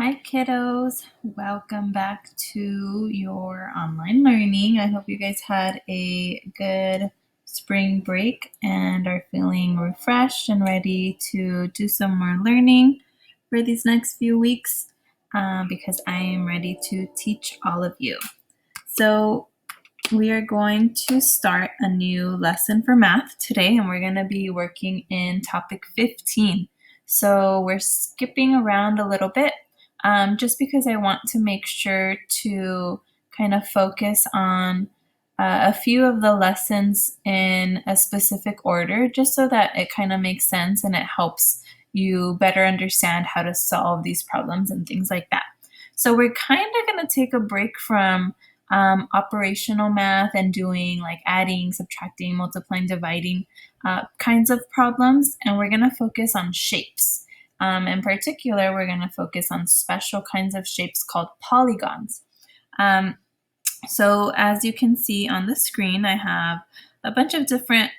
Hi kiddos, welcome back to your online learning. I hope you guys had a good spring break and are feeling refreshed and ready to do some more learning for these next few weeks because I am ready to teach all of you. So we are going to start a new lesson for math today, and we're going to be working in topic 15. So we're skipping around a little bit just because I want to make sure to kind of focus on a few of the lessons in a specific order, just so that it kind of makes sense and it helps you better understand how to solve these problems and things like that. So we're kind of going to take a break from operational math and doing like adding, subtracting, multiplying, dividing kinds of problems, and we're going to focus on shapes. In particular, we're going to focus on special kinds of shapes called polygons. So as you can see on the screen, I have a bunch of different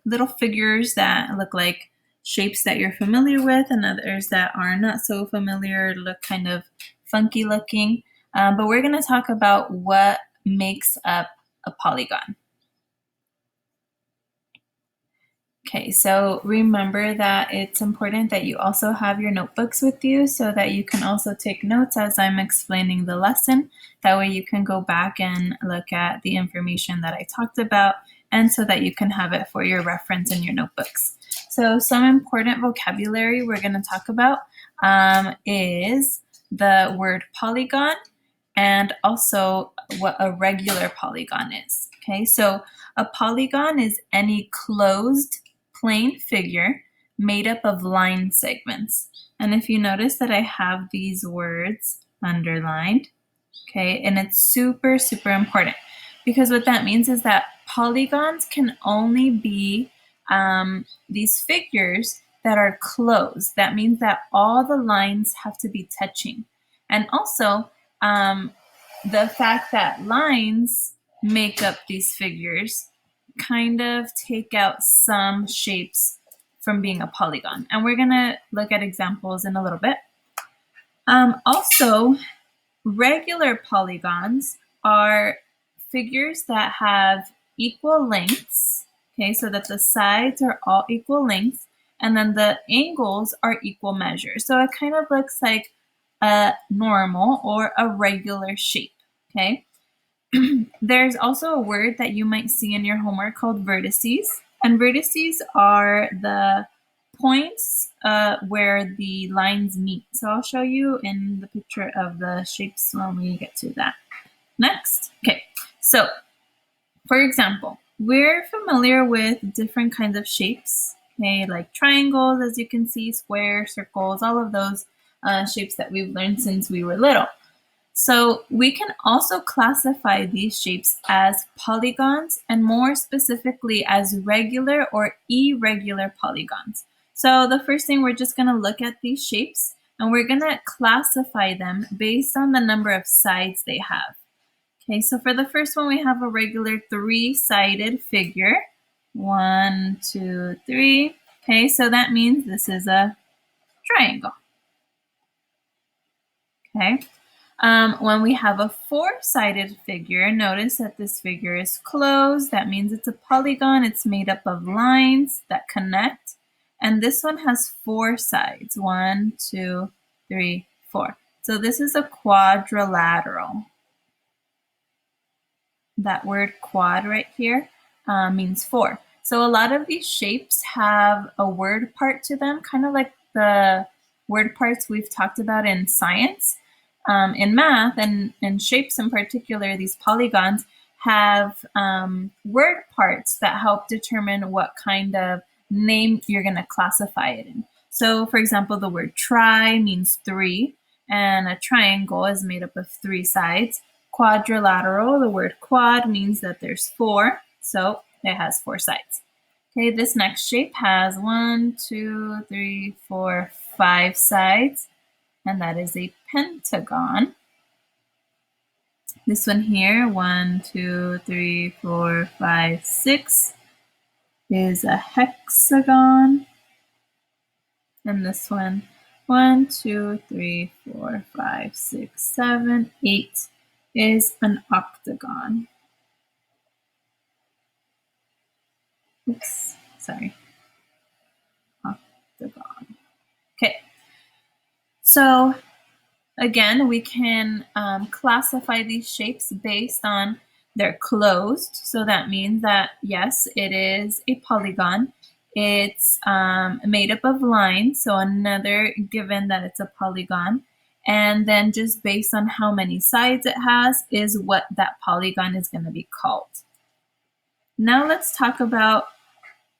little figures that look like shapes that you're familiar with, and others that are not so familiar, look kind of funky looking. But we're going to talk about what makes up a polygon. Okay, so remember that it's important that you also have your notebooks with you so that you can also take notes as I'm explaining the lesson. That way you can go back and look at the information that I talked about, and so that you can have it for your reference in your notebooks. So some important vocabulary we're going to talk about is the word polygon and also what a regular polygon is. Okay, so a polygon is any closed plane figure made up of line segments. And if you notice that I have these words underlined, okay, and it's super, super important, because what that means is that polygons can only be these figures that are closed. That means that all the lines have to be touching. And also, the fact that lines make up these figures kind of take out some shapes from being a polygon. And we're going to look at examples in a little bit. Also, regular polygons are figures that have equal lengths, okay, so that the sides are all equal lengths, and then the angles are equal measures. So it kind of looks like a normal or a regular shape, okay? There's also a word that you might see in your homework called vertices, and vertices are the points where the lines meet. So I'll show you in the picture of the shapes when we get to that. Next, okay, so for example, we're familiar with different kinds of shapes, okay, like triangles, as you can see, squares, circles, all of those shapes that we've learned since we were little. So we can also classify these shapes as polygons, and more specifically as regular or irregular polygons. So the first thing, we're just going to look at these shapes and we're going to classify them based on the number of sides they have. Okay, so for the first one, we have a regular three-sided figure. 1, 2, 3. Okay, so that means this is a triangle. Okay. When we have a four-sided figure, notice that this figure is closed. That means it's a polygon. It's made up of lines that connect. And this one has four sides. 1, 2, 3, 4. So this is a quadrilateral. That word quad right here means four. So a lot of these shapes have a word part to them, kind of like the word parts we've talked about in science. In math and shapes in particular, these polygons have word parts that help determine what kind of name you're going to classify it in. So for example, the word tri means three, and a triangle is made up of three sides. Quadrilateral, the word quad means that there's four, so it has four sides. Okay, this next shape has 1, 2, 3, 4, 5 sides, and that is a pentagon. This one here, 1, 2, 3, 4, 5, 6, is a hexagon. And this one, 1, 2, 3, 4, 5, 6, 7, 8 is an octagon. Oops, sorry. Octagon. Okay. So again, we can classify these shapes based on they're closed. So that means that, yes, it is a polygon. It's made up of lines, so another given that it's a polygon. And then just based on how many sides it has is what that polygon is going to be called. Now let's talk about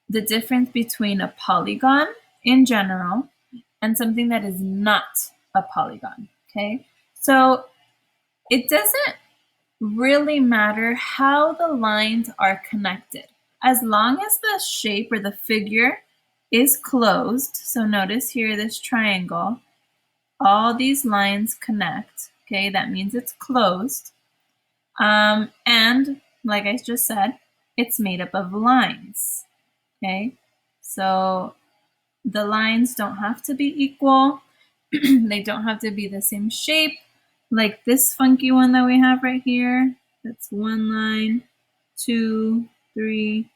the difference between a polygon in general and something that is not a polygon, okay? So it doesn't really matter how the lines are connected. As long as the shape or the figure is closed, so notice here this triangle, all these lines connect, okay? That means it's closed. And like I just said, it's made up of lines, okay? So the lines don't have to be equal. They don't have to be the same shape. Like this funky one that we have right here. That's one line, 2, 3,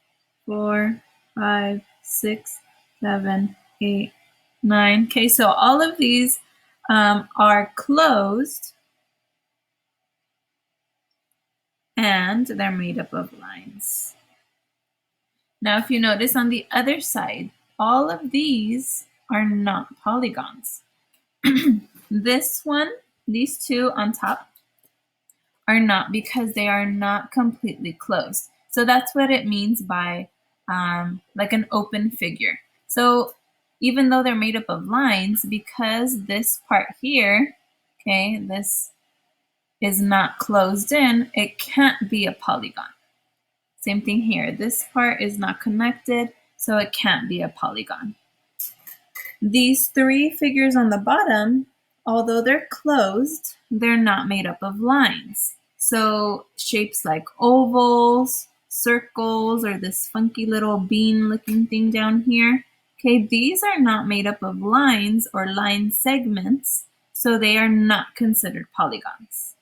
4, 5, 6, 7, 8, 9. Okay, so all of these are closed and they're made up of lines. Now, if you notice on the other side, all of these are not polygons. This one, these two on top, are not because they are not completely closed. So that's what it means by like an open figure. So even though they're made up of lines, because this part here, okay, this is not closed in, it can't be a polygon. Same thing here. This part is not connected, so it can't be a polygon. These three figures on the bottom, although they're closed, they're not made up of lines. So shapes like ovals, circles, or this funky little bean-looking thing down here, okay, these are not made up of lines or line segments, so they are not considered polygons.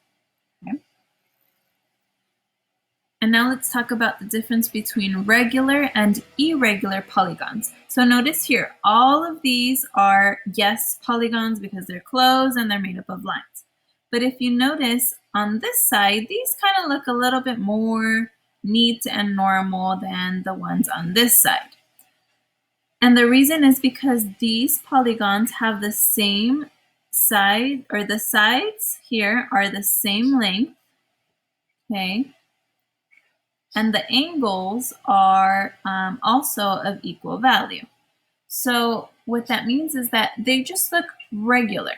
Okay? And now let's talk about the difference between regular and irregular polygons. So notice here, all of these are, yes, polygons because they're closed and they're made up of lines. But if you notice on this side, these kind of look a little bit more neat and normal than the ones on this side. And the reason is because these polygons have the same side, or the sides here are the same length, okay? And the angles are also of equal value. So what that means is that they just look regular,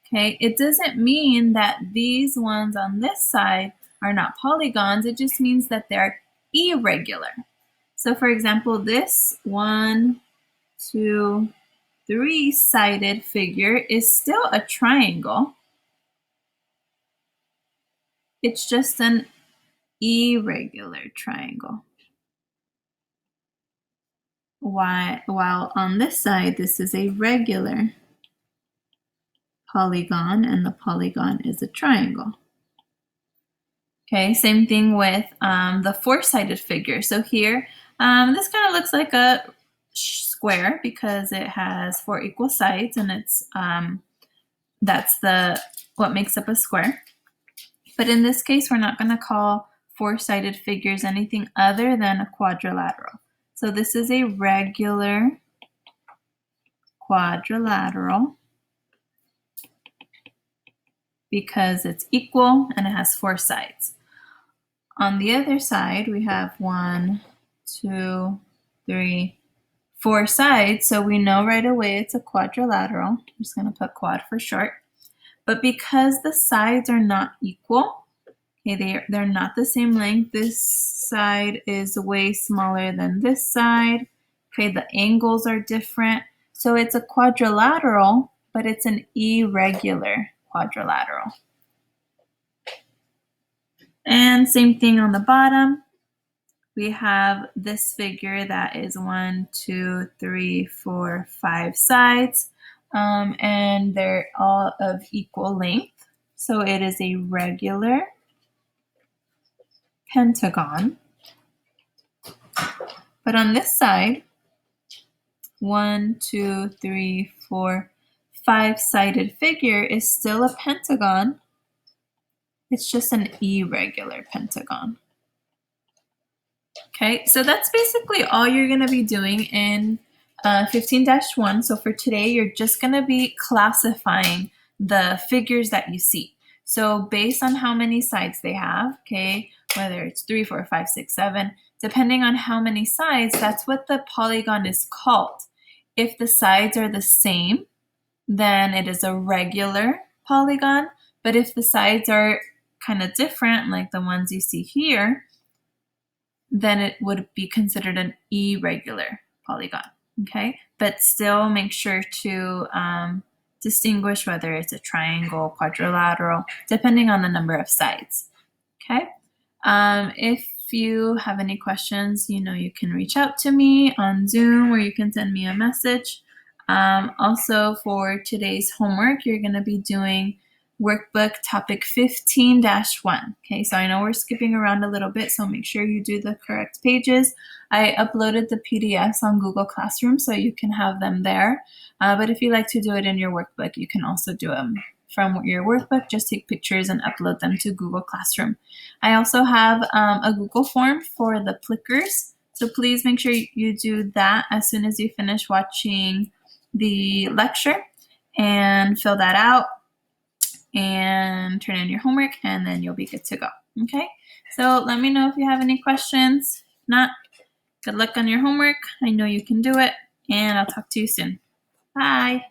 okay? It doesn't mean that these ones on this side are not polygons. It just means that they're irregular. So for example, this 1, 2, 3-sided figure is still a triangle. It's just an irregular triangle. While on this side, this is a regular polygon, and the polygon is a triangle. Okay, same thing with the 4-sided figure. So here, this kind of looks like a square because it has 4 equal sides, and it's that's what makes up a square. But in this case, we're not going to call 4-sided figures anything other than a quadrilateral. So this is a regular quadrilateral because it's equal and it has 4 sides. On the other side, we have 1, 2, 3, 4 sides. So we know right away it's a quadrilateral. I'm just going to put quad for short. But because the sides are not equal, okay, they're not the same length. This side is way smaller than this side. Okay, the angles are different. So it's a quadrilateral, but it's an irregular quadrilateral. And same thing on the bottom. We have this figure that is 1, 2, 3, 4, 5 sides. and they're all of equal length. So it is a regular pentagon. But on this side, 1, 2, 3, 4, 5-sided figure is still a pentagon. It's just an irregular pentagon. Okay, so that's basically all you're going to be doing in 15-1. So for today, you're just going to be classifying the figures that you see. So based on how many sides they have, okay, whether it's 3, 4, 5, 6, 7, depending on how many sides, that's what the polygon is called. If the sides are the same, then it is a regular polygon. But if the sides are kind of different, like the ones you see here, then it would be considered an irregular polygon, okay? But still make sure to distinguish whether it's a triangle, quadrilateral, depending on the number of sides, okay? If you have any questions, you can reach out to me on Zoom or you can send me a message. Also, for today's homework, you're going to be doing workbook topic 15-1. Okay, so I know we're skipping around a little bit, so make sure you do the correct pages. I uploaded the PDFs on Google Classroom, so you can have them there. But if you like to do it in your workbook, you can also do them from your workbook. Just take pictures and upload them to Google Classroom. I also have a Google form for the plickers, so please make sure you do that as soon as you finish watching the lecture and fill that out and turn in your homework, and then you'll be good to go. Okay, so let me know if you have any questions. If not, good luck on your homework. I know you can do it, and I'll talk to you soon. Bye.